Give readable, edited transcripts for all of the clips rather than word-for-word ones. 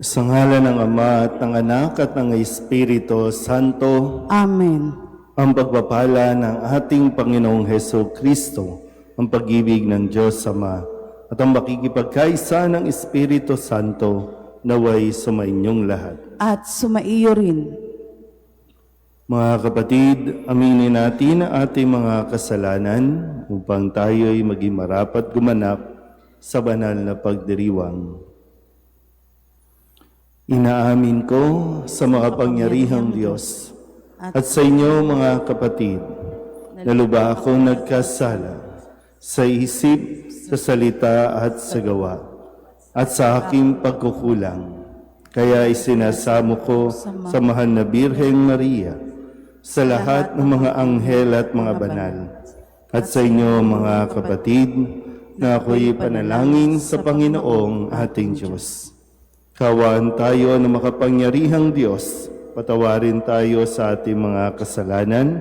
Sa ngalan ng Ama at ng Anak at ng Espiritu Santo, Amen. ang pagpapala ng ating Panginoong Heso Kristo, ang pag-ibig ng Diyos Ama, at ang makikipagkaisa ng Espiritu Santo naway sumainyong lahat. At sumaiyo rin. Mga kapatid, aminin natin ang ating mga kasalanan upang tayo'y maging marapat gumanap sa banal na pagdiriwang. Inaamin ko sa makapangyarihang Diyos at sa inyo mga kapatid, na lubha akong nagkasala sa isip, sa salita at sa gawa, at sa aking pagkukulang. Kaya isinasamo ko sa mahal na Birheng Maria, sa lahat ng mga anghel at mga banal, at sa inyo mga kapatid, na ako'y panalangin sa Panginoong ating Diyos. Kawaan tayo ng makapangyarihang Diyos, patawarin tayo sa ating mga kasalanan,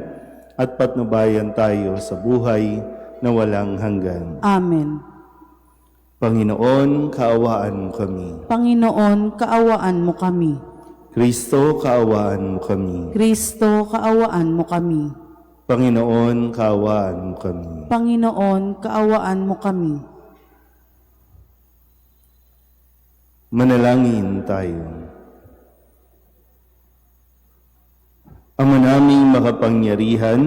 at patnubayan tayo sa buhay na walang hanggan. Amen. Panginoon, kaawaan mo kami. Panginoon, kaawaan mo kami. Kristo, kaawaan mo kami. Kristo, kaawaan mo kami. Panginoon, kaawaan mo kami. Panginoon, kaawaan mo kami. Manalangin tayo. Ama naming makapangyarihan,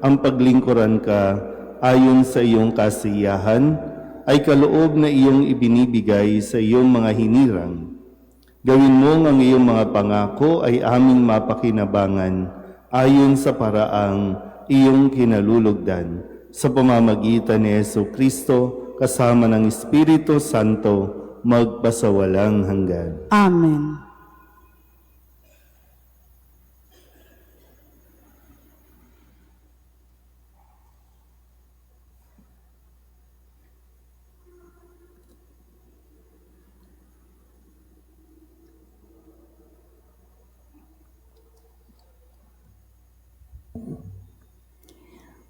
ang paglingkuran ka ayon sa iyong kasiyahan ay kaloob na iyong ibinibigay sa iyong mga hinirang. Gawin mo ang iyong mga pangako ay aming mapakinabangan ayon sa paraang iyong kinalulugdan sa pamamagitan ni Heso Kristo kasama ng Espiritu Santo magpasawalang hanggan. Amen.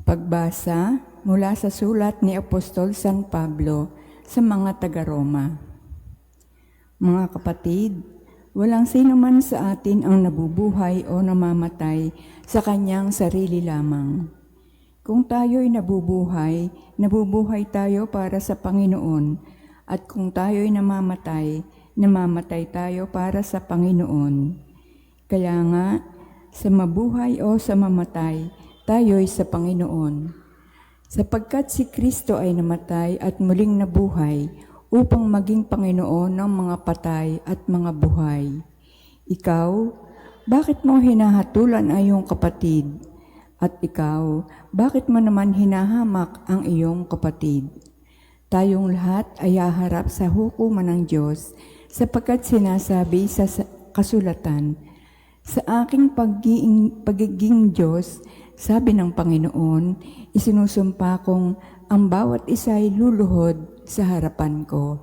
Pagbasa mula sa sulat ni Apostol San Pablo sa mga taga-Roma. Mga kapatid, walang sino man sa atin ang nabubuhay o namamatay sa kanyang sarili lamang. Kung tayo'y nabubuhay, nabubuhay tayo para sa Panginoon, at kung tayo'y namamatay, namamatay tayo para sa Panginoon. Kaya nga, sa mabuhay o sa mamatay, tayo'y sa Panginoon. Sapagkat si Kristo ay namatay at muling nabuhay upang maging Panginoon ng mga patay at mga buhay. Ikaw, bakit mo hinahatulan ang iyong kapatid? At ikaw, bakit mo naman hinahamak ang iyong kapatid? Tayong lahat ay haharap sa hukuman ng Diyos sapagkat sinasabi sa kasulatan, sa aking pagiging Diyos, sabi ng Panginoon, isinusumpa kong ang bawat isa'y luluhod sa harapan ko.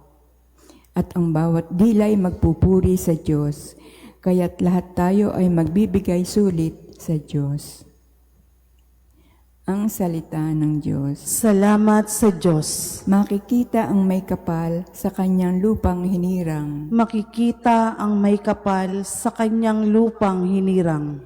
At ang bawat dila'y magpupuri sa Diyos, kaya't lahat tayo ay magbibigay sulit sa Diyos. Ang salita ng Diyos. Salamat sa Diyos. Makikita ang may kapal sa kanyang lupang hinirang. Makikita ang may kapal sa kanyang lupang hinirang.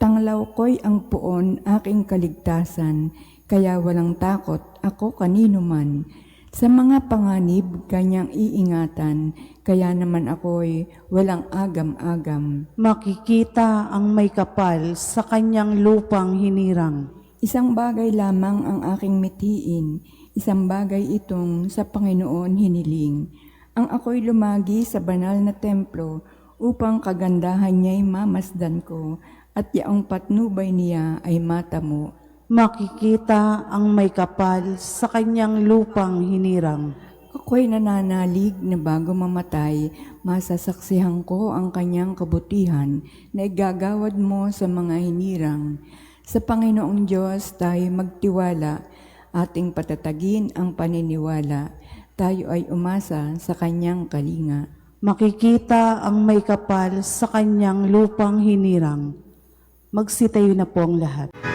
Tanglaw ko'y ang puon aking kaligtasan, kaya walang takot ako kanino man. Sa mga panganib kanyang iingatan, kaya naman ako'y walang agam-agam. Makikita ang may kapal sa kanyang lupang hinirang. Isang bagay lamang ang aking mithiin, isang bagay itong sa Panginoon hiniling. Ang ako'y lumagi sa banal na templo upang kagandahan niya'y mamasdan ko, at yaong patnubay niya ay matamo. Makikita ang may kapal sa kanyang lupang hinirang. Ako'y nananalig na bago mamatay, masasaksihan ko ang kanyang kabutihan na igagawad mo sa mga hinirang. Sa Panginoong Diyos tayo magtiwala, ating patatagin ang paniniwala. Tayo ay umasa sa kanyang kalinga. Makikita ang may kapal sa kanyang lupang hinirang. Magsitayo na po ang lahat. Alleluia,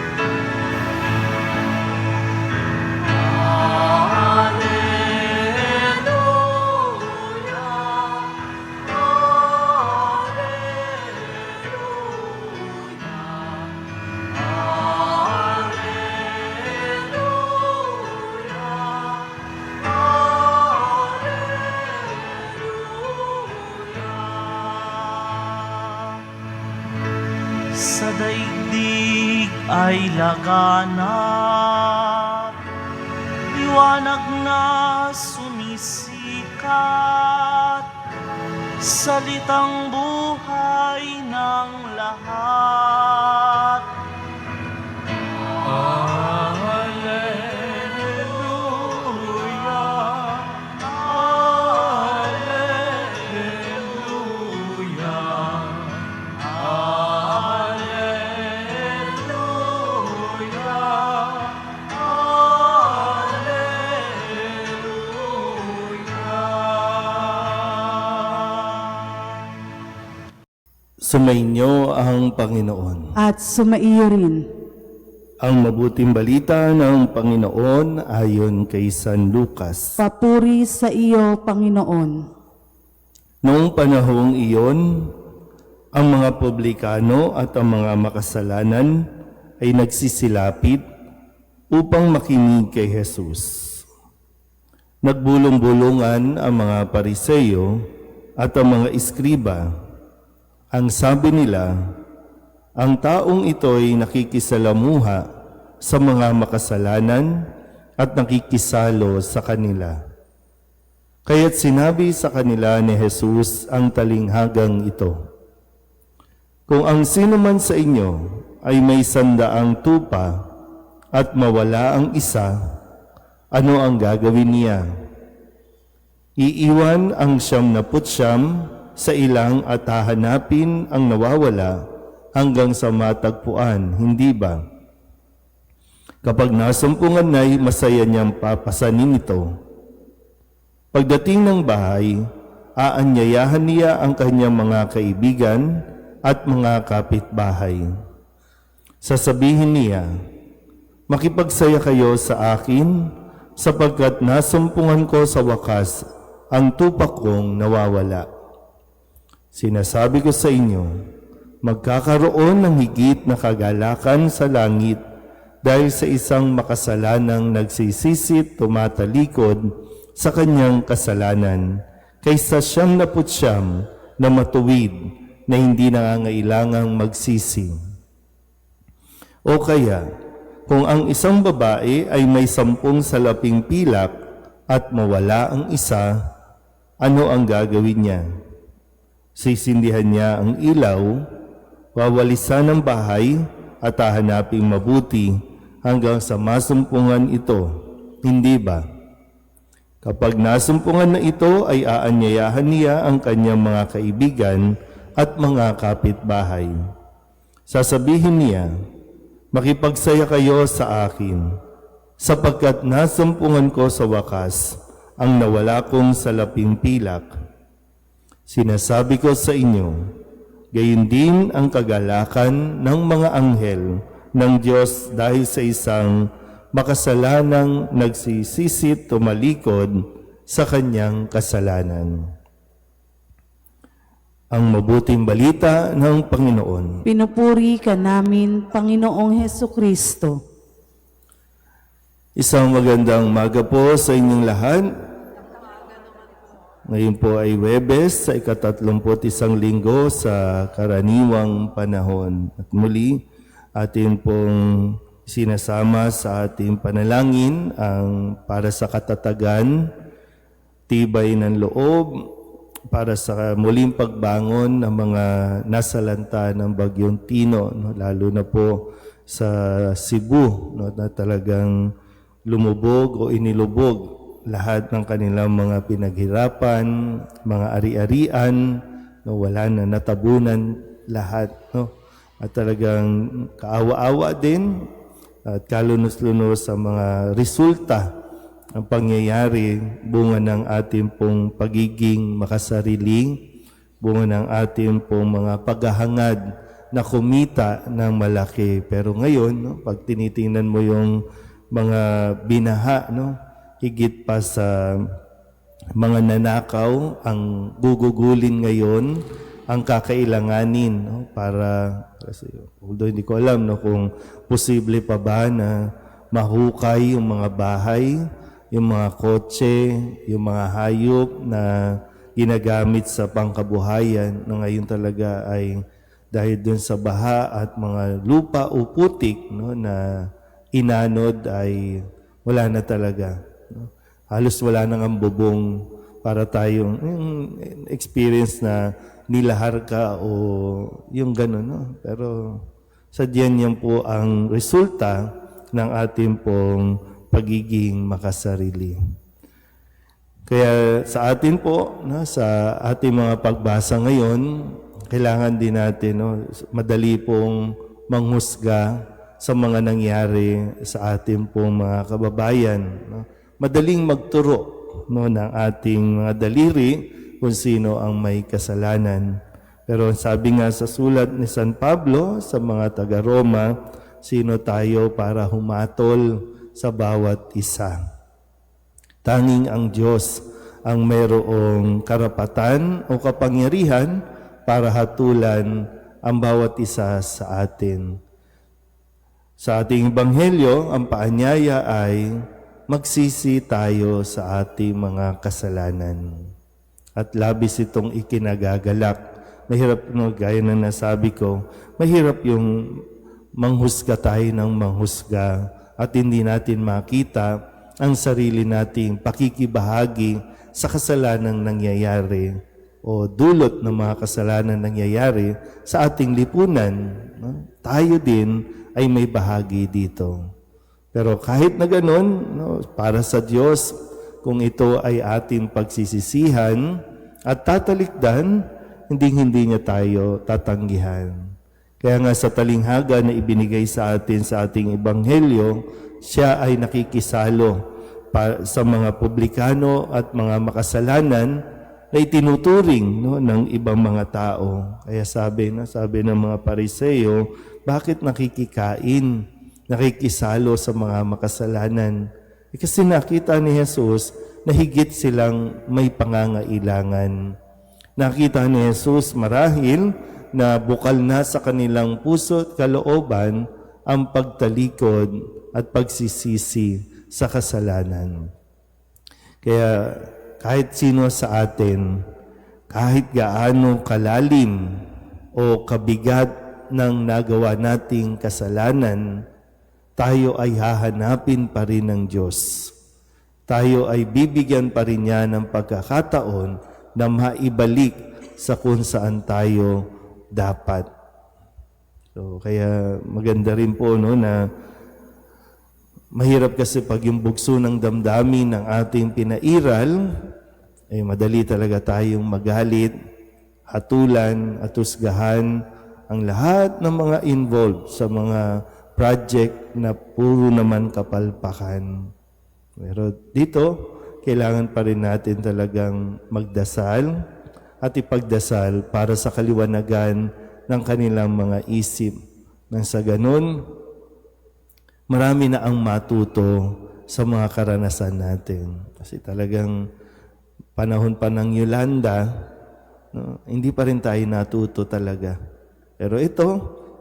sa daigdig ay laganap, liwanag na sumisikat, salitang buhay ng lahat. Alleluia, Alleluia, Alleluia, Alleluia. Sumainyo ang Panginoon. At sumaiyo rin. Ang mabuting balita ng Panginoon ayon kay San Lucas. Papuri sa iyo, Panginoon. Noong panahong iyon, ang mga publikano at ang mga makasalanan ay nagsisilapit upang makinig kay Jesus. Nagbulong-bulungan ang mga Pariseyo at ang mga iskriba. Ang sabi nila, ang taong ito'y nakikisalamuha sa mga makasalanan at nakikisalo sa kanila. Kaya't sinabi sa kanila ni Jesus ang talinghagang ito, kung ang sino man sa inyo ay may 100 tupa at mawala ang isa, ano ang gagawin niya? Iiwan ang 99 sa ilang at hahanapin ang nawawala hanggang sa matagpuan, hindi ba? Kapag nasumpungan na'y masaya niyang papasanin ito. Pagdating ng bahay, aanyayahan niya ang kanyang mga kaibigan at mga kapitbahay. Sasabihin niya, makipagsaya kayo sa akin sapagkat nasumpungan ko sa wakas ang tupak kong nawawala. Sinasabi ko sa inyo, magkakaroon ng higit na kagalakan sa langit dahil sa isang makasalanang nagsisisit tumatalikod sa kanyang kasalanan kaysa 99 na matuwid na hindi nangangailangang magsisi. O kaya, kung ang isang babae ay may 10 salaping pilak at mawala ang isa, ano ang gagawin niya? Sisindihan niya ang ilaw, wawalisan ang bahay at hahanaping mabuti hanggang sa masumpungan ito, hindi ba? Kapag nasumpungan na ito ay aanyayahan niya ang kanyang mga kaibigan at mga kapitbahay. Sasabihin niya, makipagsaya kayo sa akin, sapagkat nasumpungan ko sa wakas ang nawala kong salaping pilak. Sinasabi ko sa inyo, gayon din ang kagalakan ng mga anghel ng Diyos dahil sa isang makasalanang nagsisisit tumalikod sa kanyang kasalanan. Ang mabuting balita ng Panginoon. Pinupuri ka namin, Panginoong Hesukristo. Isang magandang umaga po sa inyong lahat. Ngayon po ay Huwebes sa ika-31 linggo sa karaniwang panahon. At muli, atin pong sinasama sa ating panalangin ang para sa katatagan, tibay ng loob, para sa muling pagbangon ng mga nasalanta ng Bagyong Tino, no? Lalo na po sa Cebu, no? Na talagang lumubog o inilubog lahat ng kanilang mga pinaghirapan, mga ari-arian, no? Wala na, natabunan lahat. No? At talagang kaawa-awa din at kalunos-lunos sa mga resulta ang pangyayari, bunga ng ating pong pagiging makasarili, bunga ng ating pong mga paghahangad na kumita ng malaki. Pero ngayon, no, pag tinitingnan mo yung mga binaha, no, higit pa sa mga nanakaw, ang gugugulin ngayon, ang kakailanganin, no, para kasi, although hindi ko alam, no, kung posible pa ba na mahukay yung mga bahay, yung mga kotse, yung mga hayop na ginagamit sa pangkabuhayan na ngayon talaga ay dahil dun sa baha at mga lupa o putik, no, na inanod ay wala na talaga. No? Halos wala nang ang bubong para tayong experience na nilahar ka o yung gano'n. No? Pero sadyan yan po ang resulta ng ating pong pagiging makasarili. Kaya sa atin po, no, sa ating mga pagbasa ngayon, kailangan din natin, no, madali pong manghusga sa mga nangyari sa ating pong mga kababayan. No? Madaling magturo, no, ng ating mga daliri kung sino ang may kasalanan. Pero sabi nga sa sulat ni San Pablo sa mga taga-Roma, sino tayo para humatol sa bawat isa? Tanging ang Diyos ang mayroong karapatan o kapangyarihan para hatulan ang bawat isa sa atin. Sa ating Ebanghelyo, ang paanyaya ay magsisi tayo sa ating mga kasalanan. At labis itong ikinagagalak. Mahirap, no, gaya na nasabi ko, mahirap yung manghusga tayo ng manghusga at hindi natin makita ang sarili nating pakikibahagi sa kasalanang nangyayari o dulot ng mga kasalanan nangyayari sa ating lipunan. No? Tayo din ay may bahagi dito. Pero kahit na ganun, no, para sa Diyos, kung ito ay ating pagsisisihan at tatalikdan, hindi niya tayo tatanggihan. Kaya nga sa talinghaga na ibinigay sa atin sa ating Ebanghelyo, siya ay nakikisalo sa mga publikano at mga makasalanan na itinuturing, no, ng ibang mga tao. Kaya sabi ng mga Pariseo, bakit nakikikain, nakikisalo sa mga makasalanan? Kasi nakita ni Jesus na higit silang may pangangailangan. Nakita ni Jesus marahil na bukal na sa kanilang puso at kalooban ang pagtalikod at pagsisisi sa kasalanan. Kaya kahit sino sa atin, kahit gaano kalalim o kabigat ng nagawa nating kasalanan, tayo ay hahanapin pa rin ng Diyos. Tayo ay bibigyan pa rin niya ng pagkakataon na maibalik sa kung saan tayo dapat. So, kaya maganda rin po, no, na mahirap kasi pag yung bugso ng damdamin ng ating pinairal, ay madali talaga tayong magalit, hatulan at husgahan ang lahat ng mga involved sa mga project na puro naman kapalpakan. Pero dito, kailangan pa rin natin talagang magdasal at ipagdasal para sa kaliwanagan ng kanilang mga isip. Nang sa ganun, marami na ang matuto sa mga karanasan natin. Kasi talagang panahon pa ng Yolanda, no, hindi pa rin tayo natuto talaga. Pero ito,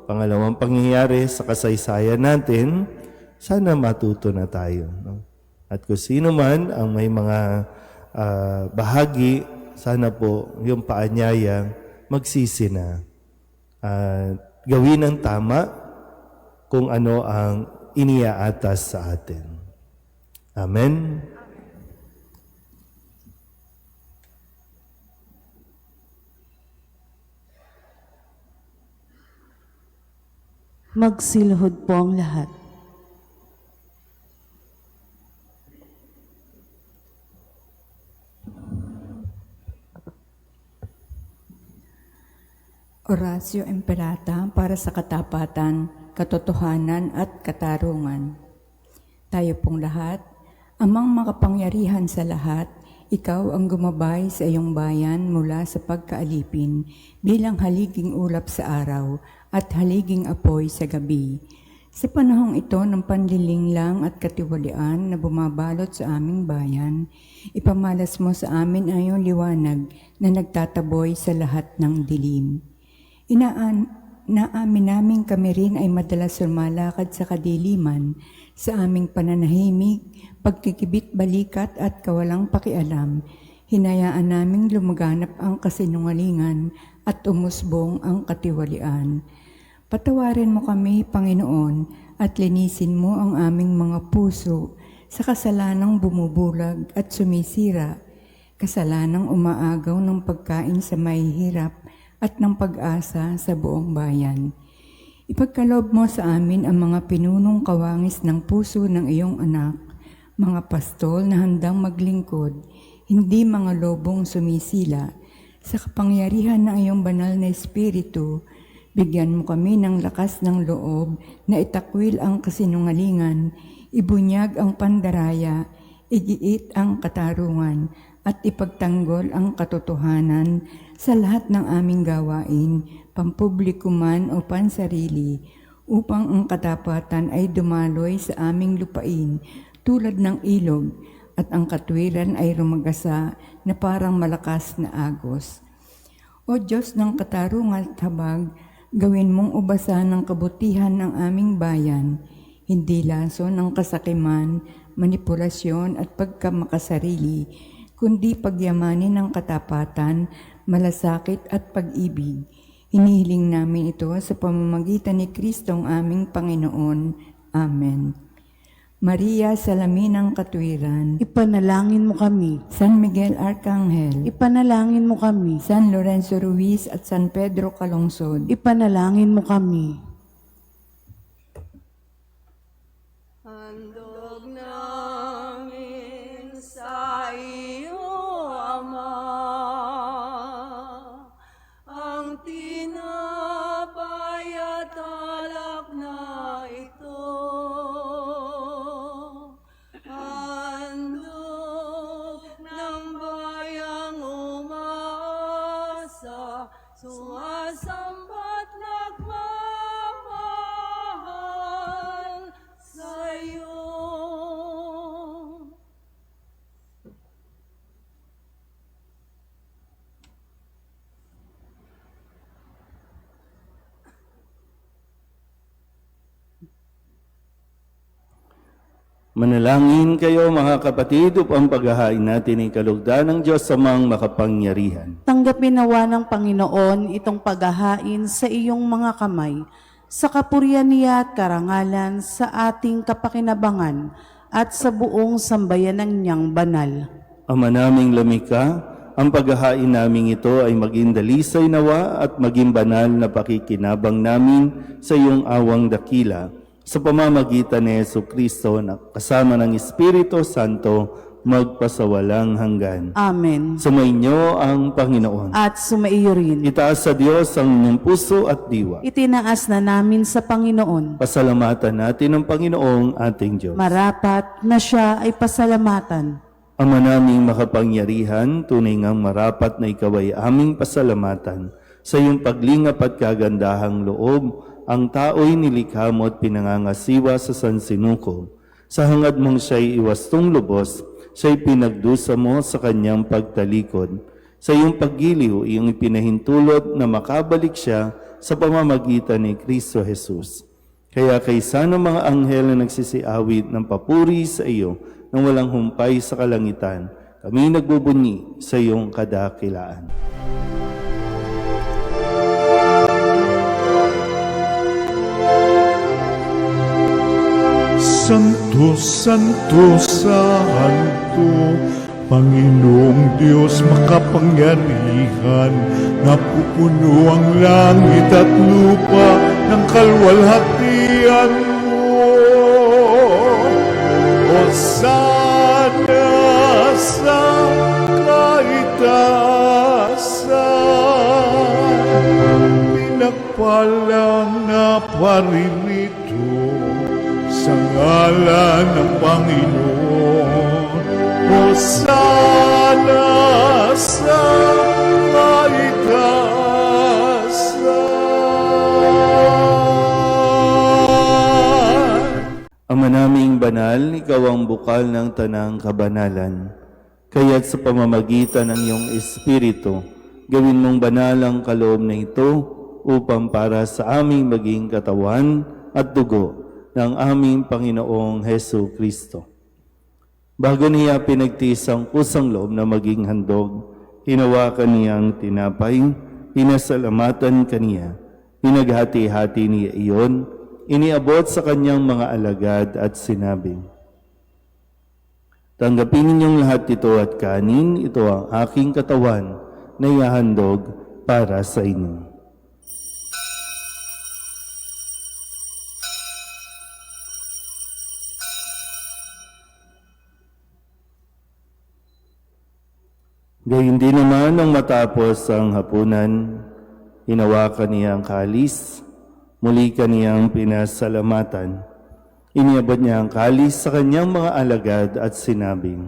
pangalawang pangyayari sa kasaysayan natin, sana matuto na tayo. No? At kung sino man ang may mga bahagi, sana po yung paanyaya, magsisi na. Gawin ang tama kung ano ang iniaatas sa atin. Amen? Magsilhod po ang lahat. Oratio Imperata para sa katapatan, katotohanan at katarungan. Tayo pong lahat, amang makapangyarihan sa lahat, ikaw ang gumabay sa iyong bayan mula sa pagkaalipin bilang haliging ulap sa araw at haliging apoy sa gabi. Sa panahong ito ng panlilinglang at katiwalian na bumabalot sa aming bayan, ipamalas mo sa amin ang iyong liwanag na nagtataboy sa lahat ng dilim. Naamin namin kami rin ay madalas sumalakad sa kadiliman sa aming pananahimik, pagkikibit balikat at kawalang pakialam. Hinayaan naming lumaganap ang kasinungalingan at umusbong ang katiwalian. Patawarin mo kami, Panginoon, at linisin mo ang aming mga puso sa kasalanang bumubulag at sumisira, kasalanang umaagaw ng pagkain sa mahihirap at ng pag-asa sa buong bayan. Ipagkaloob mo sa amin ang mga pinunong kawangis ng puso ng iyong anak, mga pastol na handang maglingkod, hindi mga lobong sumisila. Sa kapangyarihan ng iyong banal na Espiritu, bigyan mo kami ng lakas ng loob na itakwil ang kasinungalingan, ibunyag ang pandaraya, igiit ang katarungan, at ipagtanggol ang katotohanan sa lahat ng aming gawain, pampubliko man o pansarili, upang ang katapatan ay dumaloy sa aming lupain tulad ng ilog, at ang katwiran ay rumagasa na parang malakas na agos. O Diyos ng katarungan at habag, gawin mong ubasan ng kabutihan ng aming bayan, hindi laso ng kasakiman, manipulasyon at pagkamakasarili, kundi pagyamanin ng katapatan, malasakit at pag-ibig. Hinihiling namin ito sa pamamagitan ni Kristong aming Panginoon. Amen. Maria, salamin ng katwiran. Ipanalangin mo kami. San Miguel Arcangel. Ipanalangin mo kami. San Lorenzo Ruiz at San Pedro Calungsod. Ipanalangin mo kami. Handog namin sa iyo, Ama, ang tinapay at alak na ito. Handog ng bayang umaasa, sumasambat nagmamahal sa'yo. Manalangin kayo mga kapatid upang paghahain natin ang kalugdan ng Diyos Amang makapangyarihan. Tanggapin nawa ng Panginoon itong paghahain sa iyong mga kamay, sa kapurihan niya at karangalan sa ating kapakinabangan at sa buong sambayanan niyang banal. Ama naming lumikha, ang paghahain naming ito ay maging dalisay nawa at maging banal na pakikinabang namin sa iyong awang dakila, sa pamamagitan ni Jesucristo na kasama ng Espiritu Santo magpasawalang hanggan. Amen. Sumainyo ang Panginoon. At sumaiyo rin. Itaas sa Diyos ang inyong puso at diwa. Itinaas na namin sa Panginoon. Pasalamatan natin ang Panginoong ating Diyos. Marapat na siya ay pasalamatan. Ama naming makapangyarihan, tunay ngang marapat na ikaw ay aming pasalamatan. Sa iyong paglingap at kagandahang loob, ang tao'y nilikha mo at pinangangasiwa sa sansinuko. Sa hangad mong siya'y iwastong lubos, siya'y pinagdusa mo sa kanyang pagtalikod. Sa iyong paggiliw, iyong ipinahintulot na makabalik siya sa pamamagitan ni Kristo Jesus. Kaya kaysa ng mga anghel na nagsisiawit ng papuri sa iyo nang walang humpay sa kalangitan, kami nagbubunyi sa iyong kadakilaan. Santo, Santo, Santo, Panginoong Diyos makapangyarihan, napupuno ang langit at lupa ng kalwalhatian mo. Hosana sa kaitaasan, pinagpalang na paririto sa ngalan ng Panginoon. Hosana sa kaitaasan. Ama naming banal, ikaw ang bukal ng tanang kabanalan. Kaya't sa pamamagitan ng iyong Espiritu, gawin mong banal ang kaloob na ito upang para sa aming maging katawan at dugo ng aming Panginoong Hesu Kristo. Bago niya pinagtiis ang kusang loob na maging handog, hinawakan niya ang tinapay, pinasalamatan kaniya. Pinaghati-hati niya iyon, iniabot sa kanyang mga alagad at sinabi, "Tanggapin ninyong lahat ito at kanin, ito ang aking katawan na ihahandog para sa inyo." Gayun din naman nang matapos ang hapunan, hinawakan niya ang kalis, muli kaniyang pinasalamatan. Iniabot niya ang kalis sa kanyang mga alagad at sinabi,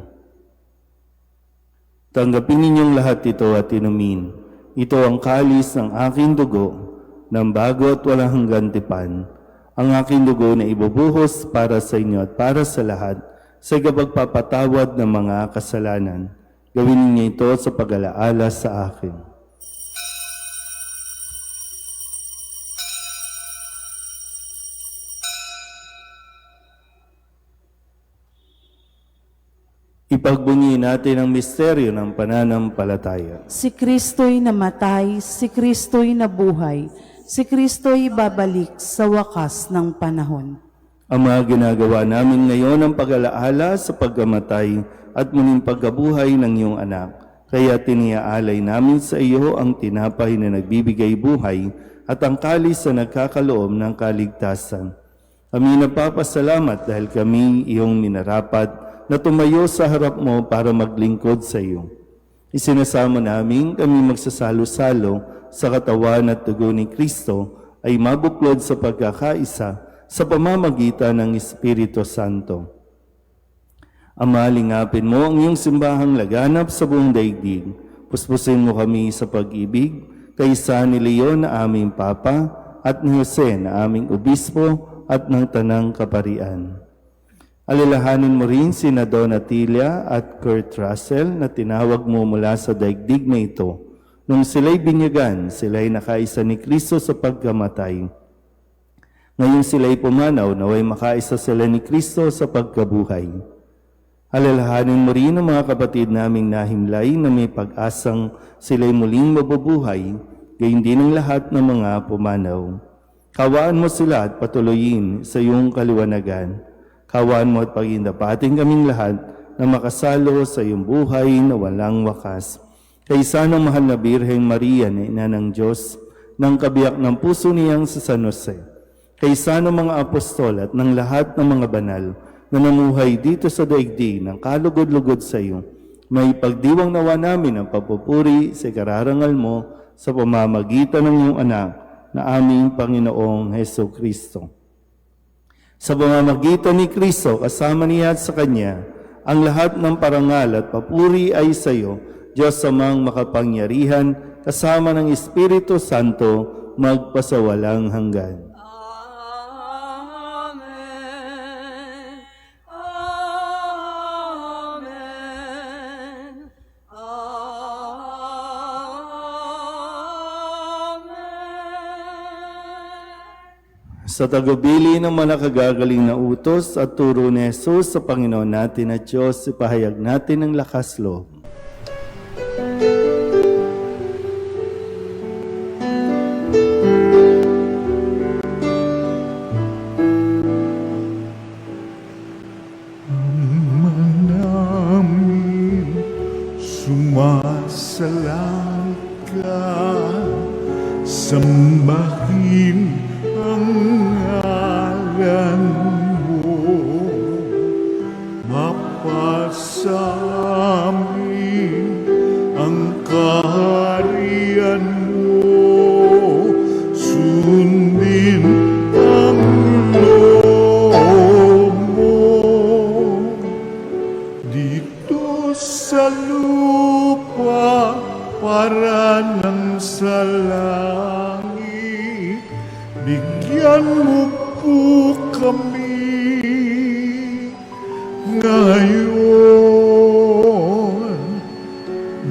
"Tanggapin ninyong lahat ito at inumin. Ito ang kalis ng aking dugo, ng bago at walang hanggang tipan. Ang aking dugo na ibubuhos para sa inyo at para sa lahat sa kapagpapatawad ng mga kasalanan. Gawin ninyo ito sa pag-alaala sa akin." Ipagbunyi natin ang misteryo ng pananampalataya. Si Kristo'y namatay, si Kristo'y nabuhay, si Kristo'y babalik sa wakas ng panahon. Ang mga ginagawa namin ngayon ang pag-alaala sa pagkamatay at muling pagkabuhay ng iyong anak. Kaya tiniaalay namin sa iyo ang tinapay na nagbibigay buhay at ang kalis na nagkakaloom ng kaligtasan. Kami napapasalamat dahil kami iyong minarapat na tumayo sa harap mo para maglingkod sa iyo. Isinasamo namin kami magsasalo-salo sa katawan at dugo ni Kristo ay mabuklod sa pagkakaisa sa pamamagitan ng Espiritu Santo. Ama, lingapin mo ang iyong simbahang laganap sa buong daigdig. Puspusin mo kami sa pag-ibig, kaysa ni Leon na aming Papa at ni Jose na aming Obispo at ng Tanang Kaparian. Alalahanin mo rin sina Donatilia at Kurt Russell na tinawag mo mula sa daigdig na ito. Nung sila'y binyagan, sila'y nakaisa ni Kristo sa pagkamatay. Ngayon sila'y pumanaw, naway makaisa sila ni Kristo sa pagkabuhay. Alalahanin mo rin ang mga kapatid naming nahimlay na may pag-asang sila'y muling mabubuhay, gayon din ang lahat ng mga pumanaw. Kawaan mo sila at patuloyin sa iyong kaliwanagan. Kawaan mo at pagindapating kaming lahat na makasalo sa iyong buhay na walang wakas. Kaysa ng mahal na Birheng Maria na Ina ng Diyos, ng kabiyak ng puso niyang sa San Jose, kaysa ng mga apostol at ng lahat ng mga banal na namuhay dito sa daigdig ng kalugod-lugod sa iyo, may pagdiwang nawa namin ang papupuri sa kararangal mo sa pamamagitan ng iyong anak na aming Panginoong Heso Kristo. Sa pamamagitan ni Kristo, kasama niya at sa Kanya, ang lahat ng parangal at papuri ay sa iyo, Diyos amang makapangyarihan, kasama ng Espiritu Santo, magpasawalang hanggan. Amen. Amen. Amen. Sa tagubili ng mga nakagagaling na utos at turo ni Jesus sa Panginoon natin at Diyos, ipahayag natin ang lakas loob. namin sumasalang ka, sambahin ang ngalan mo, mapasamin ang kaharian mo, sundin ang loob mo dito sa lupa para nang sa langit. Bigyan mo po kami ngayon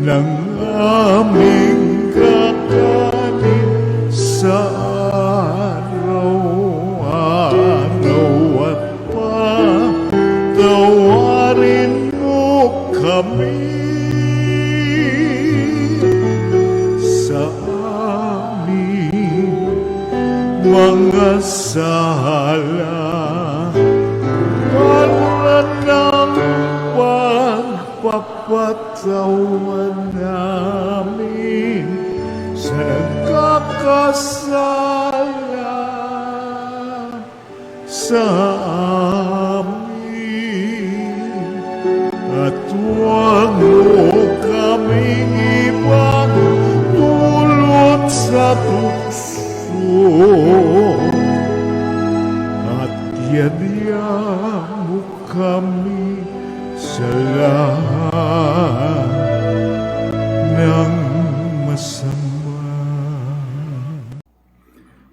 ng aming kakanin sa araw-araw at patawarin mo kami sa mga sala para ng pagpapatawan namin sa nagkakasala sa amin. At huwag mo kaming ipagdulot sa tukso, at yadya mo kami sa lahat ng masama.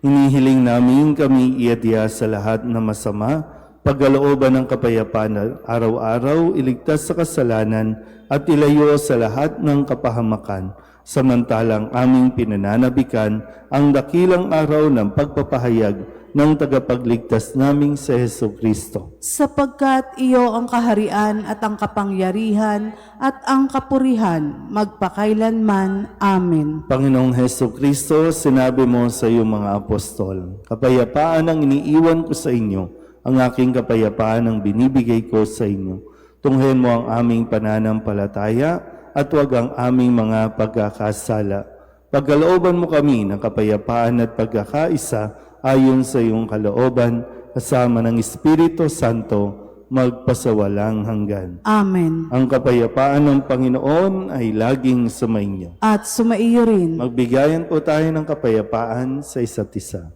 Hinihiling namin kami iadya sa lahat na masama, pagkalooban ng kapayapaan na araw-araw, iligtas sa kasalanan at ilayo sa lahat ng kapahamakan, samantalang aming pinananabikan ang dakilang araw ng pagpapahayag ng tagapagligtas naming si Jesucristo. Sapagkat iyo ang kaharian at ang kapangyarihan at ang kapurihan magpakailanman. Amen. Panginoong Jesucristo, sinabi mo sa iyong mga apostol, kapayapaan ang iniiwan ko sa inyo, ang aking kapayapaan ang binibigay ko sa inyo. Tunghayan mo ang aming pananampalataya at huwag ang aming mga pagkakasala. Pagkalooban mo kami ng kapayapaan at pagkakaisa ayon sa iyong kalooban, kasama ng Espiritu Santo, magpasawalang hanggan. Amen. Ang kapayapaan ng Panginoon ay laging sumainyo. At sumaiyo rin. Magbigayan po tayo ng kapayapaan sa isa't isa.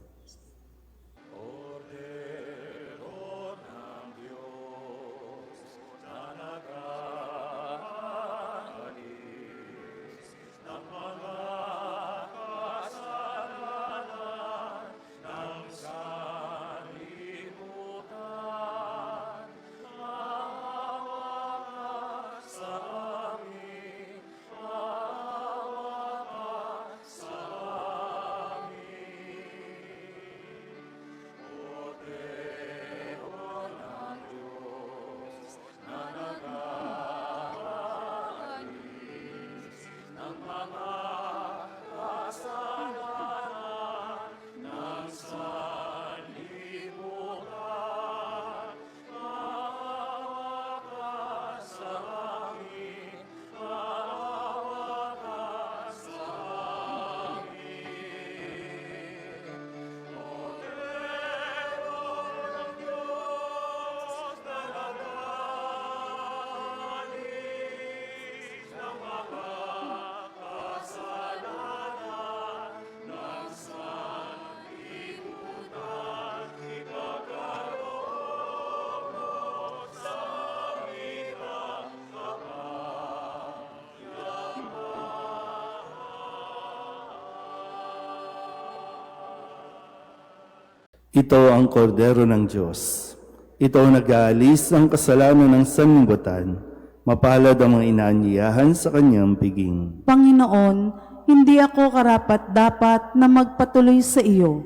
Ito ang kordero ng Diyos. Ito ang nag-aalis ng kasalanan ng sanlibutan. Mapalad ang mga inaanyayahan sa kanyang piging. Panginoon, hindi ako karapat-dapat na magpatuloy sa iyo,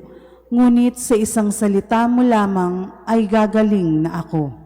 ngunit sa isang salita mo lamang ay gagaling na ako.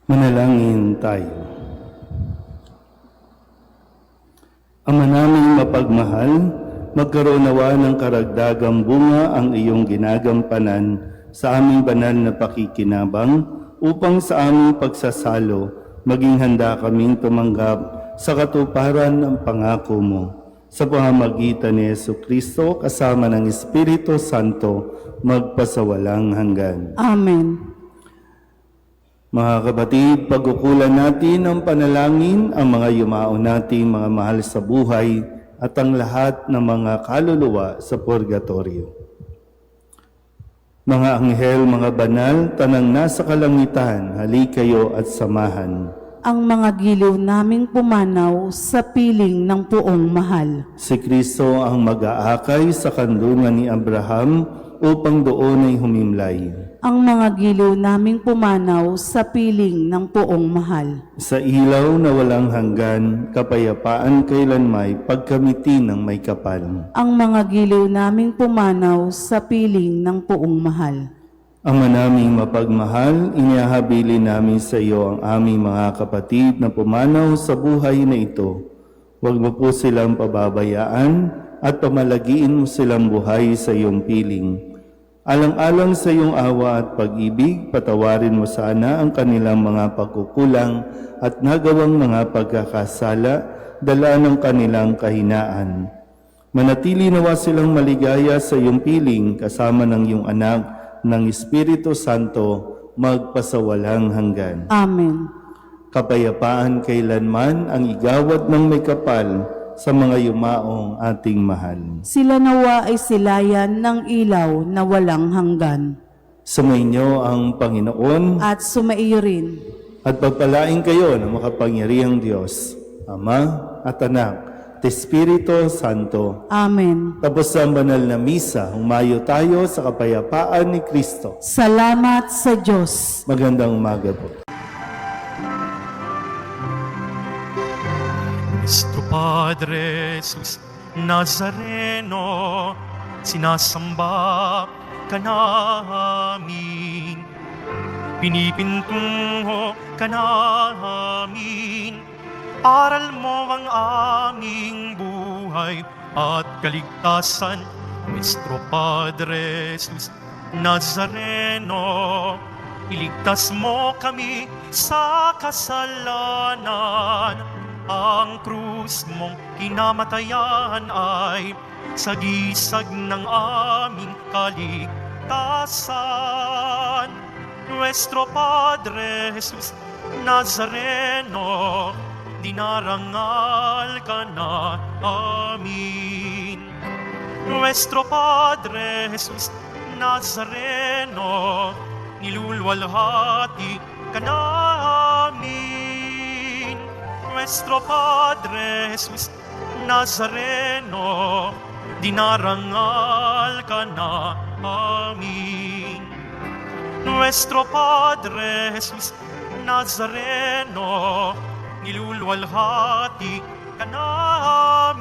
Manalangin tayo. Ama naming mapagmahal, magkaroon nawa ng karagdagang bunga ang iyong ginagampanan sa aming banal na pakikinabang upang sa aming pagsasalo maging handa kaming tumanggap sa katuparan ng pangako mo. Sa pamamagitan ni Jesucristo kasama ng Espiritu Santo magpasawalang hanggan. Amen. Mga kapatid, pagkukulan natin ng panalangin ang mga yumao nating mga mahal sa buhay at ang lahat ng mga kaluluwa sa purgatorio. Mga anghel, mga banal, tanang nasa kalangitan, hali kayo at samahan. Ang mga giliw naming pumanaw sa piling ng puong mahal. Si Kristo ang mag-aakay sa kandungan ni Abraham upang doon ay humimlay. Ang mga giliw naming pumanaw sa piling ng puong mahal. Sa ilaw na walang hanggan, kapayapaan kailanmay pagkamiti ng may kapal. Ang mga giliw naming pumanaw sa piling ng puong mahal. Ama naming mapagmahal, inihahabilin namin sa iyo ang aming mga kapatid na pumanaw sa buhay na ito. Huwag mo po silang pababayaan at pamalagiin mo silang buhay sa iyong piling. Alang-alang sa iyong awa at pag-ibig, patawarin mo sana ang kanilang mga pagkukulang at nagawang mga pagkakasala, dala ng kanilang kahinaan. Manatili nawa silang maligaya sa iyong piling kasama ng iyong anak ng Espiritu Santo magpasawalang hanggan. Amen. Kapayapaan kailanman ang igawad ng may kapal sa mga yumaong ating mahal. Sila nawa ay silayan ng ilaw na walang hanggan. Sumainyo ang Panginoon At sumaiyo rin. at pagpalain kayo ng makapangyarihang Diyos, Ama at Anak, at Espiritu Santo. Amen. Tapos ang banal na misa, humayo tayo sa kapayapaan ni Kristo. Salamat sa Diyos. Magandang umaga po. Nuestro Padre Jesus Nazareno, sinasamba ka namin, pinipintungo ka namin, aral mo ang aming buhay at kaligtasan. Nuestro Padre Jesus Nazareno, iligtas mo kami sa kasalanan. Ang krus mong kinamatayan ay sagisag ng aming kaligtasan. Nuestro Padre Jesus Nazareno, dinarangal ka na amin. Nuestro Padre Jesus Nazareno, nilulwalhati ka namin. Nuestro Padre Jesus Nazareno, dinarangal ka na amin. Nuestro Padre Jesus Nazareno, nilulwalhati ka namin.